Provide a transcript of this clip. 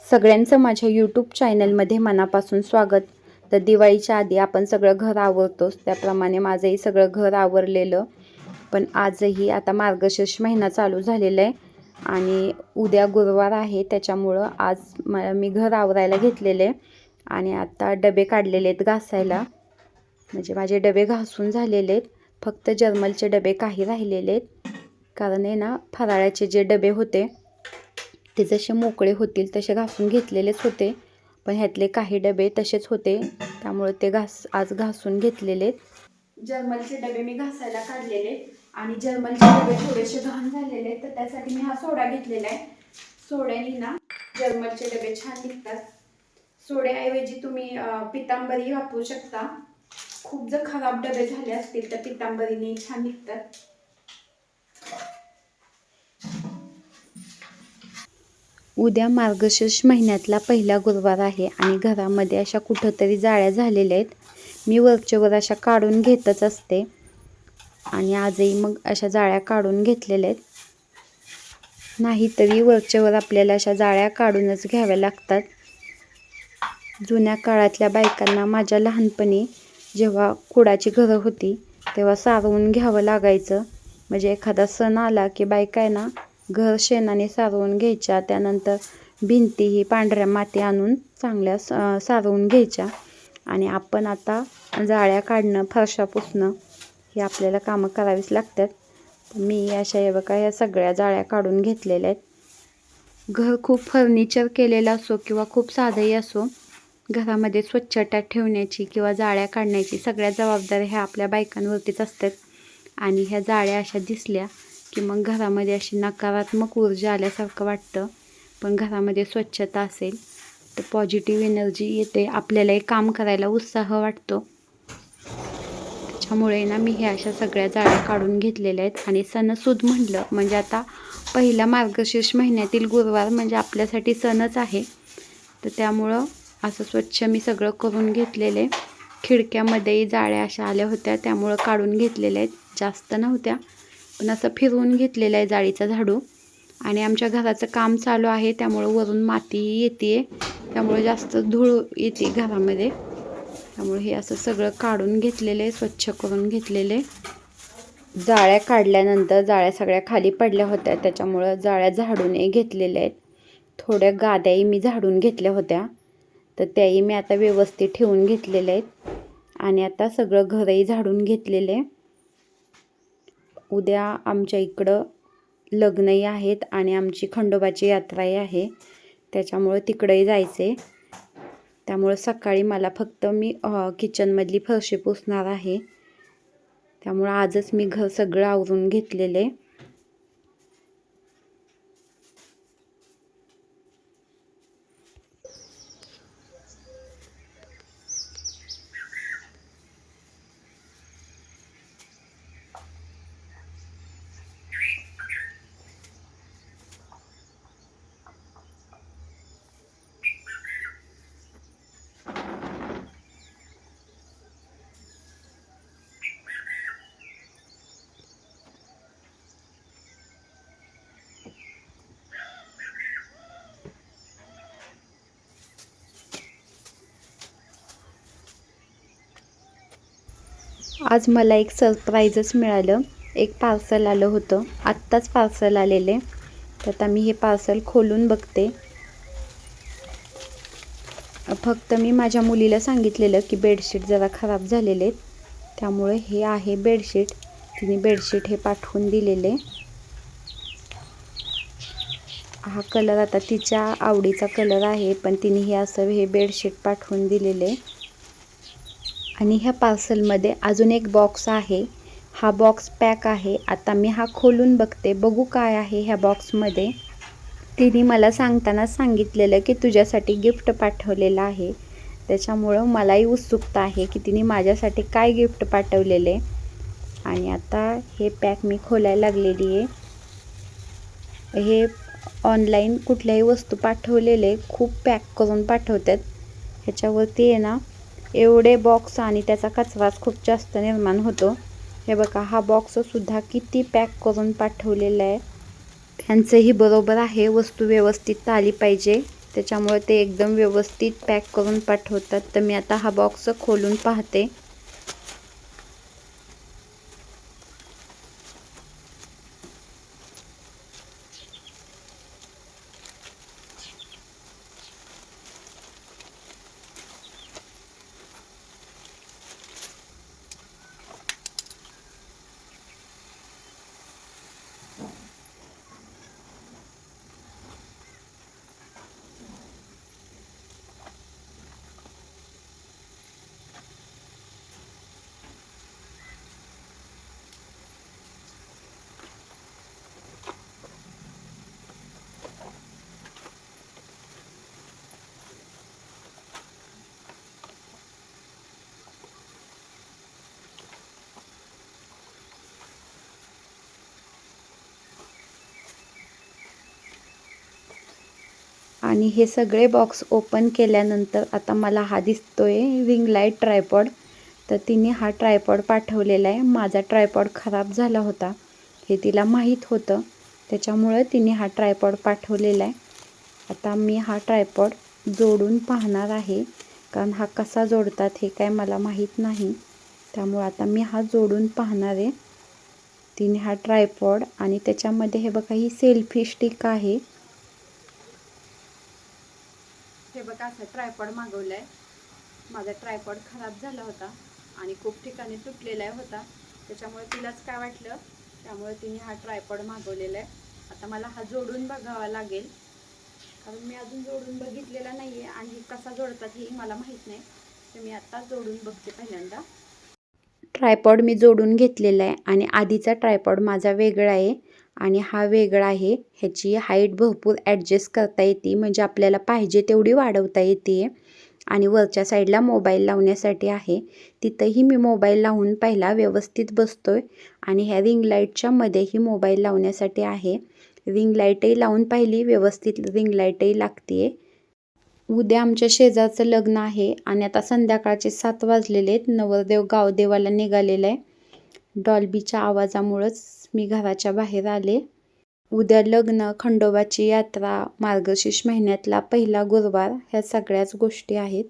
सगळ्यांचं माझ्या यूट्यूब चॅनलमध्ये मनापासून स्वागत. तर दिवाळीच्या आधी आपण सगळं घर आवरतोच, त्याप्रमाणे माझंही सगळं घर आवरलेलं. पण आजही आता मार्गशीर्ष महिना चालू झालेला आहे आणि उद्या गुरुवार आहे, त्याच्यामुळं आज मी घर आवरायला घेतलेले आणि आता डबे काढलेले आहेत घासायला. म्हणजे माझे डबे घासून झालेले आहेत, फक्त जर्मलचे डबे काही राहिलेले आहेत. कारण आहे ना, फराळाचे जे डबे होते ते जसे मोकळे होतील तसे घासून घेतलेलेच होते, पण ह्यातले काही डबे तसेच होते, त्यामुळे ते आज घासून घेतलेले. जर्मलचे डबे मी घासायला काढलेले आणि जर्मलचे डबे थोडेसे घाण झालेले, तर त्यासाठी मी हा सोडा घेतलेला आहे. सोड्याने ना जर्मलचे डबे छान निघतात. सोड्याऐवजी तुम्ही पितांबरी वापरू शकता. खूप जर खराब डबे झाले असतील तर पितांबरीने छान निघतात. उद्या मार्गशीर्ष महिन्यातला पहिला गुरुवार आहे आणि घरामध्ये अशा कुठंतरी जाळ्या झालेल्या आहेत. मी वरच्यावर अशा काढून घेतच असते आणि आजही मग अशा जाळ्या काढून घेतलेल्या आहेत. नाहीतरी वरच्यावर आपल्याला अशा जाळ्या काढूनच घ्याव्या लागतात. जुन्या काळातल्या बायकांना माझ्या लहानपणी जेव्हा कुडाची घरं होती तेव्हा सारवून घ्यावं लागायचं. म्हणजे एखादा सण आला की बायका आहे ना घर शेणाने सारवून घ्यायच्या, त्यानंतर भिंतीही पांढऱ्या माती आणून चांगल्या सारवून घ्यायच्या. आणि आपण आता जाळ्या काढणं, फरशा पुसणं हे आपल्याला कामं करावीच लागतात. मी अशा हे बघा ह्या सगळ्या जाळ्या काढून घेतलेल्या आहेत. घर खूप फर्निचर केलेलं असो किंवा खूप साधंही असो, घरामध्ये स्वच्छता ठेवण्याची किंवा जाळ्या काढण्याची सगळ्या जबाबदाऱ्या ह्या आपल्या बायकांवरतीच असतात. आणि ह्या जाळ्या अशा दिसल्या की मग घरामध्ये अशी नकारात्मक ऊर्जा आल्यासारखं वाटतं. पण घरामध्ये स्वच्छता असेल तर पॉझिटिव्ह एनर्जी येते, आपल्यालाही काम करायला उत्साह वाटतो. त्याच्यामुळे ना मी ह्या अशा सगळ्या जाळ्या काढून घेतलेल्या आहेत. आणि सणसूद म्हटलं म्हणजे आता पहिला मार्गशीर्ष महिन्यातील गुरुवार म्हणजे आपल्यासाठी सणच आहे, तर त्यामुळं असं स्वच्छ मी सगळं करून घेतलेले. खिडक्यामध्येही जाळ्या अशा आल्या होत्या, त्यामुळं काढून घेतलेल्या आहेत. जास्त नव्हत्या, पण असं फिरवून घेतलेलं आहे जाळीचा झाडू. आणि आमच्या घराचं काम चालू आहे, त्यामुळं वरून माती येते, त्यामुळे जास्त धूळ येते घरामध्ये. त्यामुळे हे असं सगळं काढून घेतलेले, स्वच्छ करून घेतलेले. जाळ्या काढल्यानंतर जाळ्या सगळ्या खाली पडल्या होत्या, त्याच्यामुळं जाळ्या झाडून घेतलेल्या आहेत. थोड्या गाद्याही मी झाडून घेतल्या होत्या, तर त्याही मी आता व्यवस्थित ठेवून घेतलेल्या आहेत. आणि आता सगळं घरही झाडून घेतलेले. उद्या आमच्या इकडं लग्नही आहेत आणि आमची खंडोबाची यात्राही आहे, त्याच्यामुळं तिकडेही जायचे. त्यामुळं सकाळी मला फक्त मी किचनमधली फरशी पुसणार आहे, त्यामुळं आजच मी घर सगळं आवरून घेतलेले. आज मला एक सरप्राईजच मिळालं. एक पार्सल आलं होतं, आत्ताच पार्सल आलेले. तर आता मी हे पार्सल खोलून बघते. फक्त मी माझ्या मुलीला सांगितलेलं की बेडशीट जरा खराब झालेले, त्यामुळे हे आहे बेडशीट. तिने बेडशीट हे पाठवून दिलेले. हा कलर आता तिच्या आवडीचा कलर आहे, पण तिने हे असं हे बेडशीट पाठवून दिलेले. आणि ह्या पार्सलमध्ये अजून एक बॉक्स आहे. हा बॉक्स पॅक आहे. आता मी हा खोलून बघते, बघू काय आहे ह्या बॉक्समध्ये. तिने मला सांगताना सांगितलेलं की तुझ्यासाठी गिफ्ट पाठवलेलं आहे, त्याच्यामुळं मलाही उत्सुकता आहे की तिने माझ्यासाठी काय गिफ्ट पाठवलेले. आणि आता हे पॅक मी खोलायला लागलेली आहे. हे ऑनलाईन कुठल्याही वस्तू पाठवलेले खूप पॅक करून पाठवतात. ह्याच्यावरती आहे ना एवढे बॉक्स आणि त्याचा कचराच खूप जास्त निर्माण होतो. हे बघा, हा बॉक्ससुद्धा किती पॅक करून पाठवलेला आहे. त्यांचंही बरोबर आहे, वस्तू व्यवस्थित आली पाहिजे. त्याच्यामुळे ते एकदम व्यवस्थित पॅक करून पाठवतात. तर मी आता हा बॉक्स खोलून पाहते. आणि हे सगळे बॉक्स ओपन केल्यानंतर आता मला हा दिसतोय रिंग लाईट ट्रायपॉड. तर तिने हा ट्रायपॉड पाठवलेला आहे. माझा ट्रायपॉड खराब झाला होता हे तिला माहीत होतं, त्याच्यामुळं तिने हा ट्रायपॉड पाठवलेला आहे. आता मी हा ट्रायपॉड जोडून पाहणार आहे, कारण हा कसा जोडतात हे काय मला माहीत नाही. त्यामुळे आता मी हा जोडून पाहणार आहे. तिने हा ट्रायपॉड आणि त्याच्यामध्ये हे बघा ही सेल्फी स्टिक आहे. हे बघा असं ट्रायपॉड मागवलाय. माझा ट्रायपॉड खराब झाला होता आणि खूप ठिकाणी तुटलेला होता, त्याच्यामुळे तिलाच काय वाटलं, त्यामुळे तिने हा ट्रायपॉड मागवलेला आहे. आता मला हा जोडून बघावा लागेल, कारण मी अजून जोडून बघितलेला नाही आहे आणि कसा जोडतात हे मला माहीत नाही. तर मी आता जोडून बघते पहिल्यांदा. ट्रायपॉड मी जोडून घेतलेला आहे आणि आधीचा ट्रायपॉड माझा वेगळा आहे आणि हा वेगळा आहे. ह्याची हाईट भरपूर ॲडजस्ट करता येते, म्हणजे आपल्याला पाहिजे तेवढी वाढवता येते. आणि वरच्या साईडला मोबाईल लावण्यासाठी आहे. तिथंही मी मोबाईल लावून पहिला व्यवस्थित बसतोय आणि ह्या रिंग लाईटच्या मध्येही मोबाईल लावण्यासाठी आहे. रिंग लाईटही लावून पाहिली, व्यवस्थित रिंग लाईटही लागते. उद्या आमच्या शेजारचं लग्न आहे आणि आता संध्याकाळचे 7 वाजलेले आहेत. नवरदेव गावदेवाला निघालेला आहे. डॉल्बीच्या आवाजामुळंच मी घराच्या बाहेर आले. उद्या लग्न, खंडोबाची यात्रा, मार्गशीर्ष महिन्यातला पहिला गुरुवार, ह्या सगळ्याच गोष्टी आहेत.